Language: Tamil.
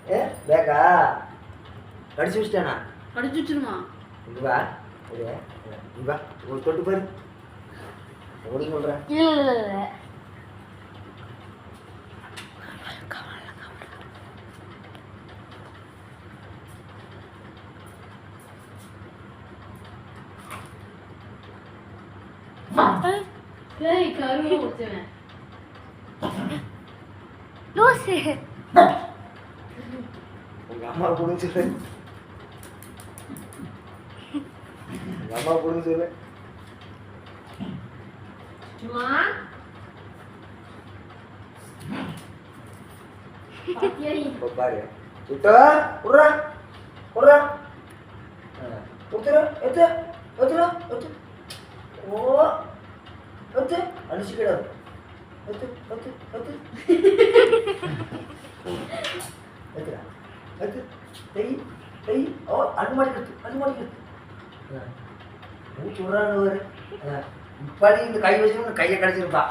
பேக்கா கடிச்சு வச்சிட்டானா? கடிச்சு வச்சிருமா? இங்க வா, இங்க வா, ஒரு தொட்டு பாரு. எப்படி சொல்றேன்? இல்ல ஏய் கருவு ஊத்துவேன். லூசு. உங்க அம்மா கொடுன்னு சொல்லு. உங்க அம்மா கொடுன்னு சொல்லு. அம்மா இப்போ பாரு. சுத்தா உட்றா உட்றா. உத்துரு எத்து எத்துடா எத்து. ஓ எத்து அடிச்சுக்கிடாது. எத்து எத்து எத்து எத்துடா எத்து. டெய் டெய். ஓ அது மாட்டிக்கிட்டு. மூச்சு விட்றான்னு ஒரு இப்படி இந்த கை வச்சுக்கணும் கையை கடிச்சிருப்பா.